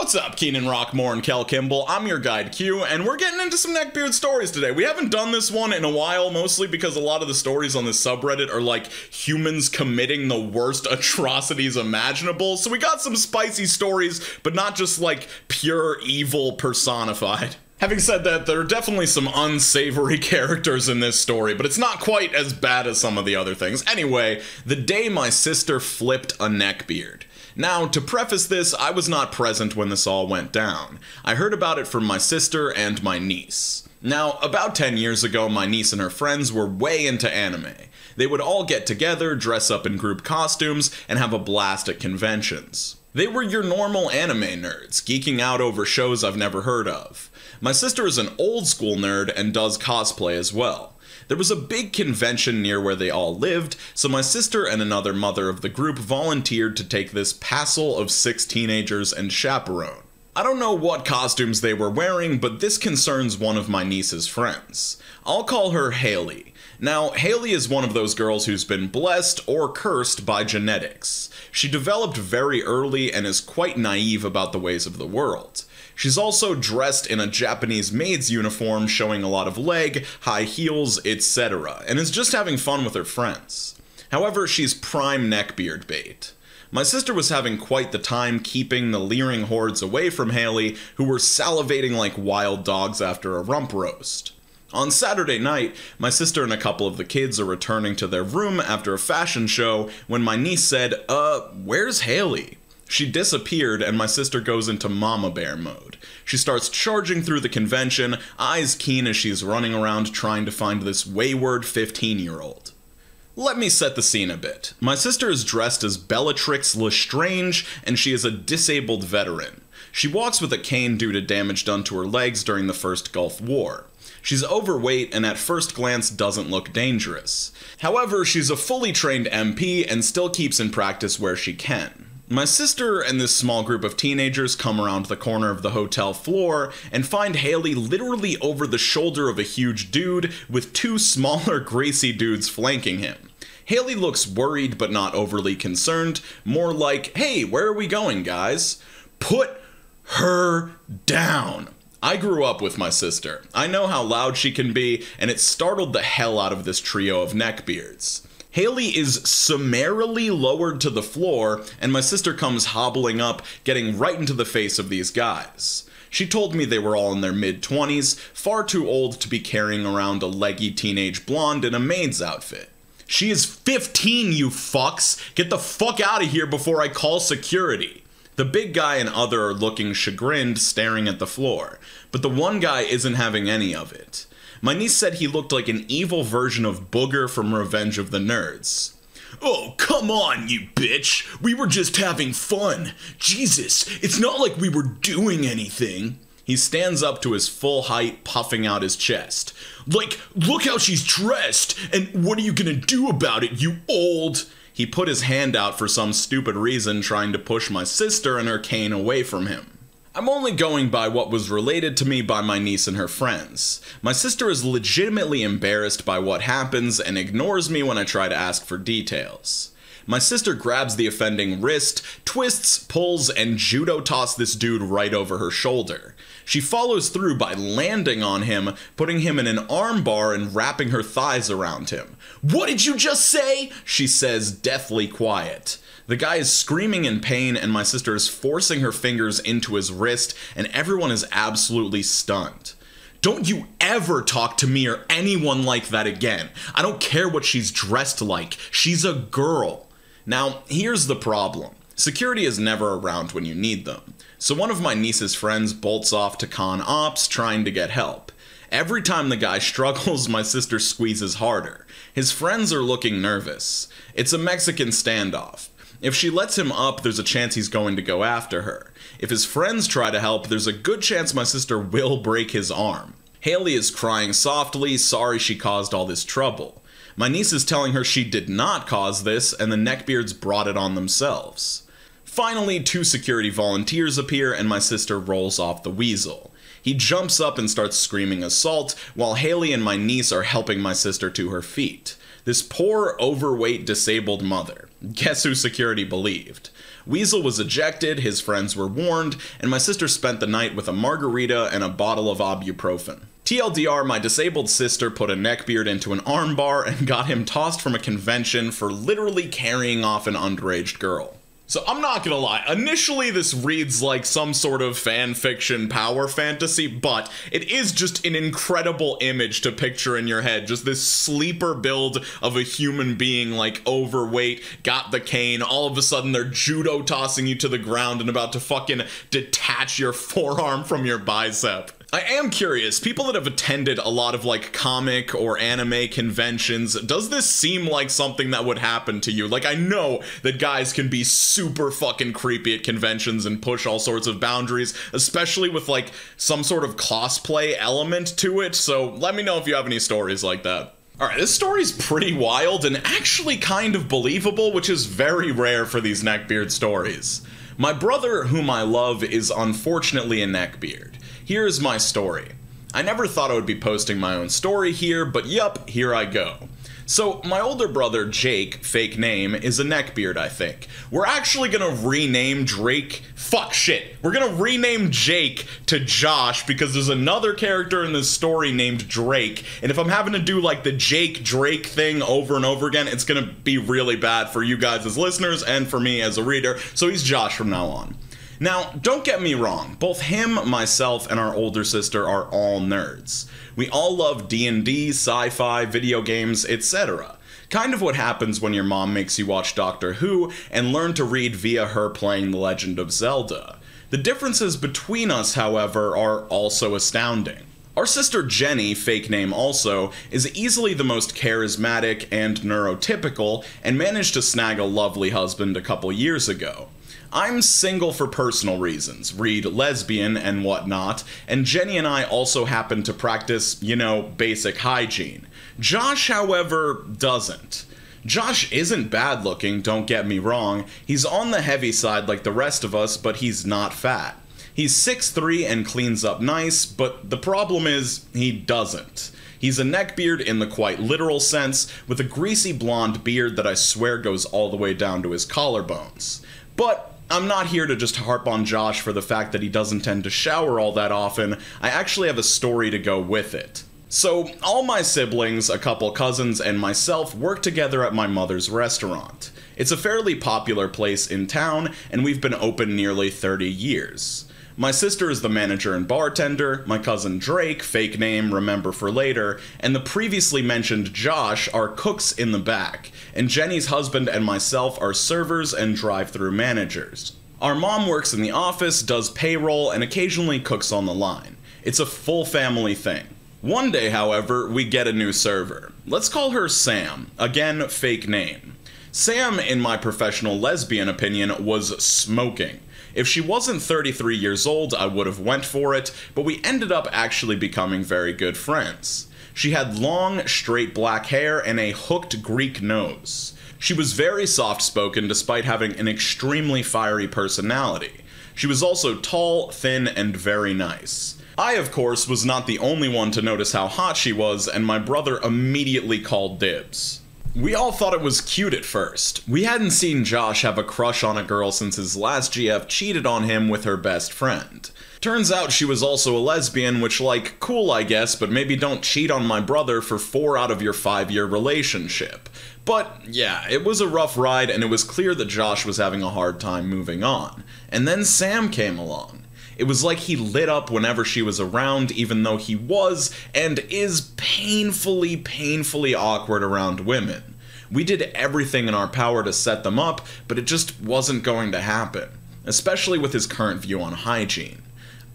What's up, Keenan Rockmore and Kel Kimball? I'm your guide Q, and we're getting into some neckbeard stories today. We haven't done this one in a while, mostly because a lot of the stories on this subreddit are like humans committing the worst atrocities imaginable, so we got some spicy stories, but not just like pure evil personified. Having said that, there are definitely some unsavory characters in this story, but it's not quite as bad as some of the other things. Anyway, the day my sister flipped a neckbeard. Now, to preface this, I was not present when this all went down. I heard about it from my sister and my niece. Now, about 10 years ago, my niece and her friends were way into anime. They would all get together, dress up in group costumes, and have a blast at conventions. They were your normal anime nerds, geeking out over shows I've never heard of. My sister is an old school nerd and does cosplay as well. There was a big convention near where they all lived, so my sister and another mother of the group volunteered to take this passel of 6 teenagers and chaperone. I don't know what costumes they were wearing, but this concerns one of my niece's friends. I'll call her Haley. Now, Haley is one of those girls who's been blessed or cursed by genetics. She developed very early and is quite naive about the ways of the world. She's also dressed in a Japanese maid's uniform showing a lot of leg, high heels, etc., and is just having fun with her friends. However, she's prime neckbeard bait. My sister was having quite the time keeping the leering hordes away from Haley, who were salivating like wild dogs after a rump roast. On Saturday night, my sister and a couple of the kids are returning to their room after a fashion show when my niece said, where's Haley? She disappeared and my sister goes into mama bear mode. She starts charging through the convention, eyes keen as she's running around trying to find this wayward 15-year-old. Let me set the scene a bit. My sister is dressed as Bellatrix Lestrange, and she is a disabled veteran. She walks with a cane due to damage done to her legs during the First Gulf War. She's overweight and at first glance doesn't look dangerous. However, she's a fully trained MP and still keeps in practice where she can. My sister and this small group of teenagers come around the corner of the hotel floor and find Haley literally over the shoulder of a huge dude with 2 smaller greasy dudes flanking him. Haley looks worried but not overly concerned, more like, hey, where are we going, guys? Put her down. I grew up with my sister. I know how loud she can be, and it startled the hell out of this trio of neckbeards. Haley is summarily lowered to the floor, and my sister comes hobbling up, getting right into the face of these guys. She told me they were all in their mid-20s, far too old to be carrying around a leggy teenage blonde in a maid's outfit. She is 15, you fucks! Get the fuck out of here before I call security! The big guy and other are looking chagrined, staring at the floor, but the one guy isn't having any of it. My niece said he looked like an evil version of Booger from Revenge of the Nerds. Oh, come on, you bitch! We were just having fun! Jesus, it's not like we were doing anything! He stands up to his full height, puffing out his chest. Like, look how she's dressed! And what are you gonna do about it, you old... He put his hand out for some stupid reason, trying to push my sister and her cane away from him. I'm only going by what was related to me by my niece and her friends. My sister is legitimately embarrassed by what happens and ignores me when I try to ask for details. My sister grabs the offending wrist, twists, pulls, and judo tosses this dude right over her shoulder. She follows through by landing on him, putting him in an armbar and wrapping her thighs around him. "What did you just say?" she says, deathly quiet. The guy is screaming in pain and my sister is forcing her fingers into his wrist and everyone is absolutely stunned. Don't you ever talk to me or anyone like that again. I don't care what she's dressed like. She's a girl. Now, here's the problem. Security is never around when you need them. So one of my niece's friends bolts off to con ops trying to get help. Every time the guy struggles, my sister squeezes harder. His friends are looking nervous. It's a Mexican standoff. If she lets him up, there's a chance he's going to go after her. If his friends try to help, there's a good chance my sister will break his arm. Haley is crying softly, sorry she caused all this trouble. My niece is telling her she did not cause this, and the neckbeards brought it on themselves. Finally, 2 security volunteers appear, and my sister rolls off the weasel. He jumps up and starts screaming assault, while Haley and my niece are helping my sister to her feet. This poor, overweight, disabled mother. Guess who security believed? Weasel was ejected, his friends were warned, and my sister spent the night with a margarita and a bottle of ibuprofen. TLDR, my disabled sister put a neckbeard into an armbar and got him tossed from a convention for literally carrying off an underage girl. So I'm not gonna lie, initially this reads like some sort of fan fiction power fantasy, but it is just an incredible image to picture in your head. Just this sleeper build of a human being, like overweight, got the cane, all of a sudden they're judo tossing you to the ground and about to fucking detach your forearm from your bicep. I am curious, people that have attended a lot of like comic or anime conventions, does this seem like something that would happen to you? Like, I know that guys can be super fucking creepy at conventions and push all sorts of boundaries, especially with like some sort of cosplay element to it, so let me know if you have any stories like that. Alright, this story's pretty wild and actually kind of believable, which is very rare for these neckbeard stories. My brother, whom I love, is unfortunately a neckbeard. Here's my story. I never thought I would be posting my own story here, but yup, here I go. So, my older brother, Jake, fake name, is a neckbeard, I think. We're actually gonna rename Drake... Fuck, shit. We're gonna rename Jake to Josh because there's another character in this story named Drake, and if I'm having to do, like, the Jake-Drake thing over and over again, it's gonna be really bad for you guys as listeners and for me as a reader, so he's Josh from now on. Now, don't get me wrong, both him, myself, and our older sister are all nerds. We all love D&D, sci-fi, video games, etc. Kind of what happens when your mom makes you watch Doctor Who and learn to read via her playing The Legend of Zelda. The differences between us, however, are also astounding. Our sister Jenny, fake name also, is easily the most charismatic and neurotypical, and managed to snag a lovely husband a couple years ago. I'm single for personal reasons, read lesbian and whatnot, and Jenny and I also happen to practice, you know, basic hygiene. Josh, however, doesn't. Josh isn't bad looking, don't get me wrong. He's on the heavy side like the rest of us, but he's not fat. He's 6'3" and cleans up nice, but the problem is, he doesn't. He's a neckbeard in the quite literal sense, with a greasy blonde beard that I swear goes all the way down to his collarbones. But I'm not here to just harp on Josh for the fact that he doesn't tend to shower all that often. I actually have a story to go with it. So, all my siblings, a couple cousins, and myself work together at my mother's restaurant. It's a fairly popular place in town, and we've been open nearly 30 years. My sister is the manager and bartender, my cousin Drake, fake name, remember for later, and the previously mentioned Josh are cooks in the back, and Jenny's husband and myself are servers and drive-thru managers. Our mom works in the office, does payroll, and occasionally cooks on the line. It's a full family thing. One day, however, we get a new server. Let's call her Sam, again, fake name. Sam, in my professional lesbian opinion, was smoking. If she wasn't 33 years old, I would have went for it, but we ended up actually becoming very good friends. She had long, straight black hair and a hooked Greek nose. She was very soft-spoken despite having an extremely fiery personality. She was also tall, thin, and very nice. I, of course, was not the only one to notice how hot she was, and my brother immediately called dibs. We all thought it was cute at first. We hadn't seen Josh have a crush on a girl since his last GF cheated on him with her best friend. Turns out she was also a lesbian, which, like, cool I guess, but maybe don't cheat on my brother for 4 out of your 5-year relationship. But yeah, it was a rough ride, and it was clear that Josh was having a hard time moving on. And then Sam came along. It was like he lit up whenever she was around, even though he was, and is painfully awkward around women. We did everything in our power to set them up, but it just wasn't going to happen, especially with his current view on hygiene.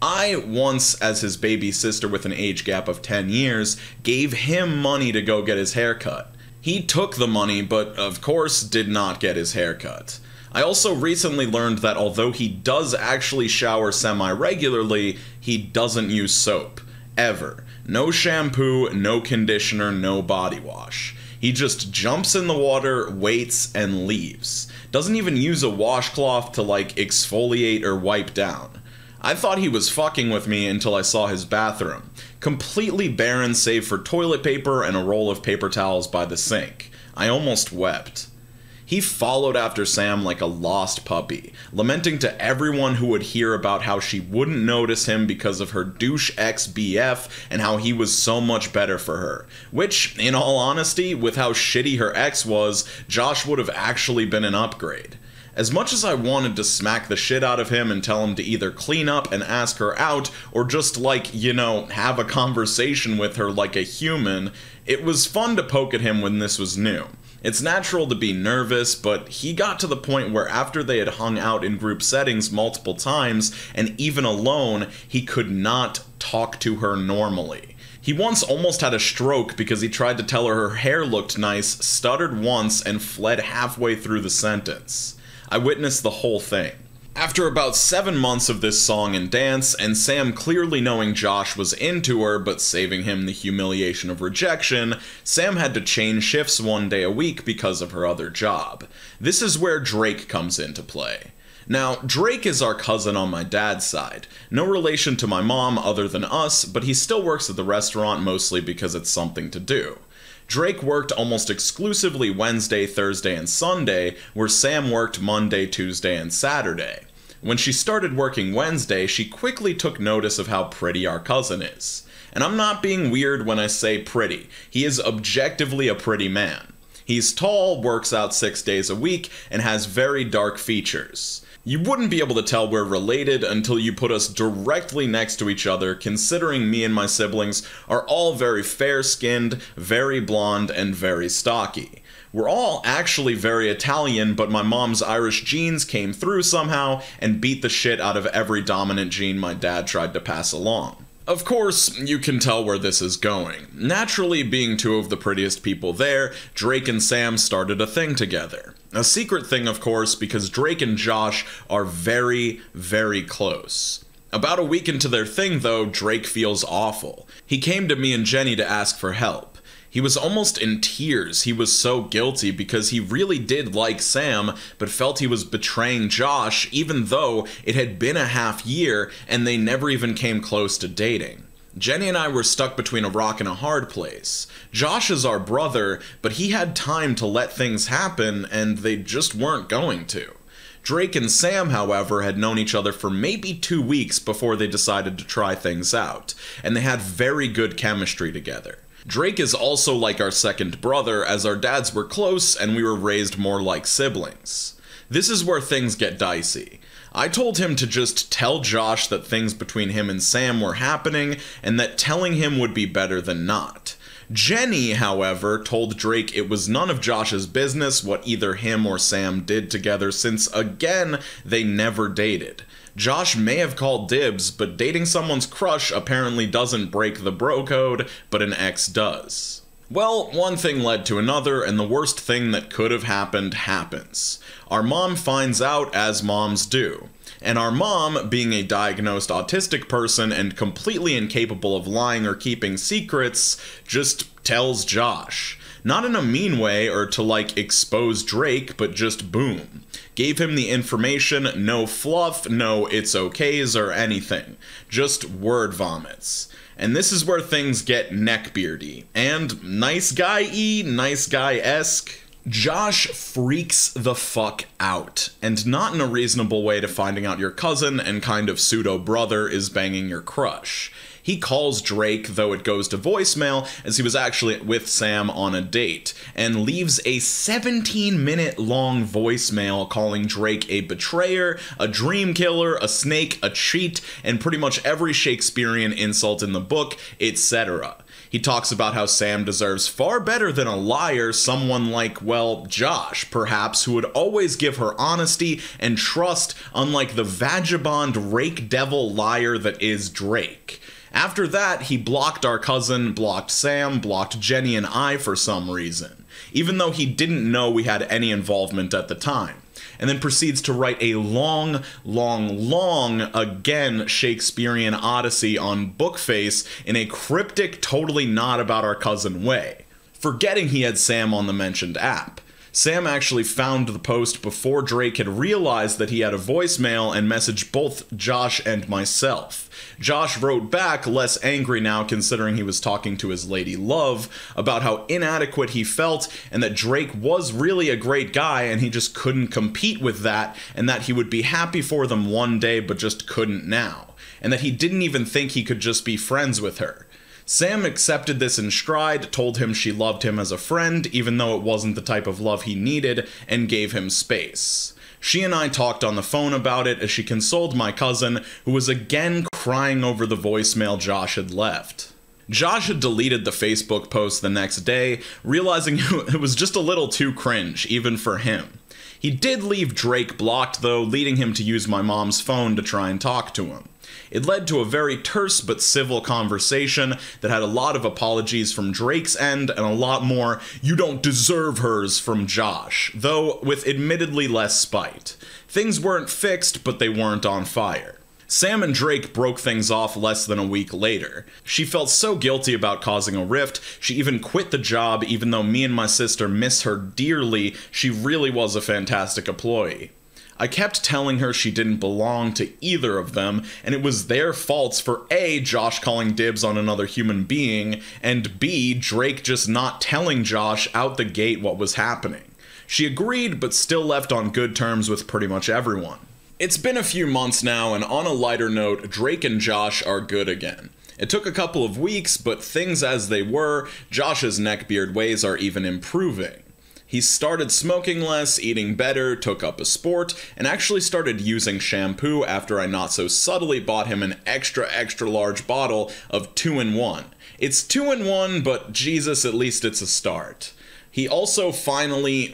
I once, as his baby sister with an age gap of 10 years, gave him money to go get his hair cut. He took the money, but of course did not get his hair cut. I also recently learned that although he does actually shower semi-regularly, he doesn't use soap. Ever. No shampoo, no conditioner, no body wash. He just jumps in the water, waits, and leaves. Doesn't even use a washcloth to, like, exfoliate or wipe down. I thought he was fucking with me until I saw his bathroom. Completely barren save for toilet paper and a roll of paper towels by the sink. I almost wept. He followed after Sam like a lost puppy, lamenting to everyone who would hear about how she wouldn't notice him because of her douche ex-BF and how he was so much better for her. Which, in all honesty, with how shitty her ex was, Josh would have actually been an upgrade. As much as I wanted to smack the shit out of him and tell him to either clean up and ask her out, or just like, you know, have a conversation with her like a human, it was fun to poke at him when this was new. It's natural to be nervous, but he got to the point where after they had hung out in group settings multiple times, and even alone, he could not talk to her normally. He once almost had a stroke because he tried to tell her her hair looked nice, stuttered once, and fled halfway through the sentence. I witnessed the whole thing. After about 7 months of this song and dance, and Sam clearly knowing Josh was into her but saving him the humiliation of rejection, Sam had to change shifts 1 day a week because of her other job. This is where Drake comes into play. Now, Drake is our cousin on my dad's side. No relation to my mom other than us, but he still works at the restaurant mostly because it's something to do. Drake worked almost exclusively Wednesday, Thursday, and Sunday, where Sam worked Monday, Tuesday, and Saturday. When she started working Wednesday, she quickly took notice of how pretty our cousin is. And I'm not being weird when I say pretty. He is objectively a pretty man. He's tall, works out 6 days a week, and has very dark features. You wouldn't be able to tell we're related until you put us directly next to each other, considering me and my siblings are all very fair-skinned, very blonde, and very stocky. We're all actually very Italian, but my mom's Irish genes came through somehow and beat the shit out of every dominant gene my dad tried to pass along. Of course, you can tell where this is going. Naturally, being two of the prettiest people there, Drake and Sam started a thing together. A secret thing, of course, because Drake and Josh are very, very close. About a week into their thing, though, Drake feels awful. He came to me and Jenny to ask for help. He was almost in tears. He was so guilty because he really did like Sam, but felt he was betraying Josh even though it had been a half year and they never even came close to dating. Jenny and I were stuck between a rock and a hard place. Josh is our brother, but he had time to let things happen and they just weren't going to. Drake and Sam, however, had known each other for maybe 2 weeks before they decided to try things out, and they had very good chemistry together. Drake is also like our second brother, as our dads were close and we were raised more like siblings. This is where things get dicey. I told him to just tell Josh that things between him and Sam were happening, and that telling him would be better than not. Jenny, however, told Drake it was none of Josh's business what either him or Sam did together since, again, they never dated. Josh may have called dibs, but dating someone's crush apparently doesn't break the bro code, but an ex does. Well, one thing led to another, and the worst thing that could have happened happens. Our mom finds out, as moms do. And our mom, being a diagnosed autistic person and completely incapable of lying or keeping secrets, just tells Josh. Not in a mean way or to like expose Drake, but just boom. Gave him the information, no fluff, no it's okays or anything. Just word vomits. And this is where things get neckbeardy. And nice guy-y, nice guy-esque. Josh freaks the fuck out, and not in a reasonable way to finding out your cousin and kind of pseudo-brother is banging your crush. He calls Drake, though it goes to voicemail, as he was actually with Sam on a date, and leaves a 17-minute long voicemail calling Drake a betrayer, a dream killer, a snake, a cheat, and pretty much every Shakespearean insult in the book, etc. He talks about how Sam deserves far better than a liar, someone like, well, Josh, perhaps, who would always give her honesty and trust, unlike the vagabond rake devil liar that is Drake. After that, he blocked our cousin, blocked Sam, blocked Jenny and I for some reason, even though he didn't know we had any involvement at the time. And then proceeds to write a long, again, Shakespearean odyssey on Bookface in a cryptic, totally not about our cousin way, forgetting he had Sam on the mentioned app. Sam actually found the post before Drake had realized that he had a voicemail and messaged both Josh and myself. Josh wrote back, less angry now considering he was talking to his lady love, about how inadequate he felt and that Drake was really a great guy and he just couldn't compete with that, and that he would be happy for them one day but just couldn't now, and that he didn't even think he could just be friends with her. Sam accepted this in stride, told him she loved him as a friend, even though it wasn't the type of love he needed, and gave him space. She and I talked on the phone about it as she consoled my cousin, who was again crying over the voicemail Josh had left. Josh had deleted the Facebook post the next day, realizing it was just a little too cringe, even for him. He did leave Drake blocked though, leading him to use my mom's phone to try and talk to him. It led to a very terse but civil conversation that had a lot of apologies from Drake's end and a lot more "you don't deserve hers" from Josh, though with admittedly less spite. Things weren't fixed, but they weren't on fire. Sam and Drake broke things off less than a week later. She felt so guilty about causing a rift, she even quit the job even though me and my sister miss her dearly. She really was a fantastic employee. I kept telling her she didn't belong to either of them, and it was their faults for A, Josh calling dibs on another human being, and B, Drake just not telling Josh out the gate what was happening. She agreed, but still left on good terms with pretty much everyone. It's been a few months now, and on a lighter note, Drake and Josh are good again. It took a couple of weeks, but things as they were, Josh's neckbeard ways are even improving. He started smoking less, eating better, took up a sport, and actually started using shampoo after I not so subtly bought him an extra large bottle of 2-in-1. It's 2-in-1, but Jesus, at least it's a start. He also finally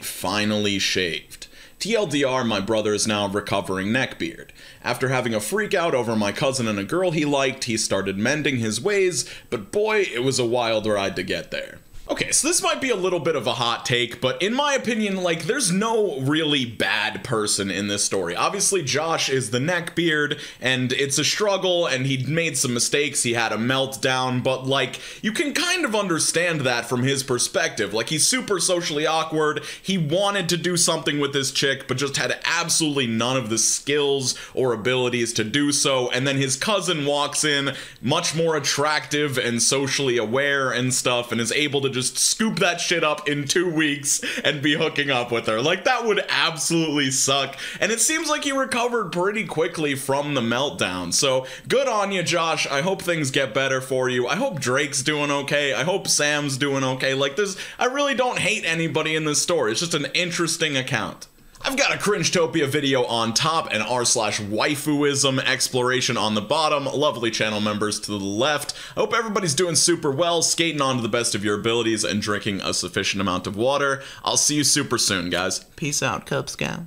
shaved. TLDR, my brother is now a recovering neckbeard. After having a freak out over my cousin and a girl he liked, he started mending his ways, but boy, it was a wild ride to get there. Okay, so this might be a little bit of a hot take, but in my opinion, like, there's no really bad person in this story. Obviously, Josh is the neckbeard, and it's a struggle, and he made some mistakes, he had a meltdown, but, like, you can kind of understand that from his perspective. Like, he's super socially awkward, he wanted to do something with this chick, but just had absolutely none of the skills or abilities to do so, and then his cousin walks in, much more attractive and socially aware and stuff, and is able to just scoop that shit up in 2 weeks and be hooking up with her. Like, that would absolutely suck. And it seems like he recovered pretty quickly from the meltdown. So good on you, Josh. I hope things get better for you. I hope Drake's doing okay. I hope Sam's doing okay. Like, I really don't hate anybody in this story. It's just an interesting account. I've got a Cringetopia video on top and r/waifuism exploration on the bottom. Lovely channel members to the left. I hope everybody's doing super well, skating on to the best of your abilities, and drinking a sufficient amount of water. I'll see you super soon, guys. Peace out, Cub Scouts.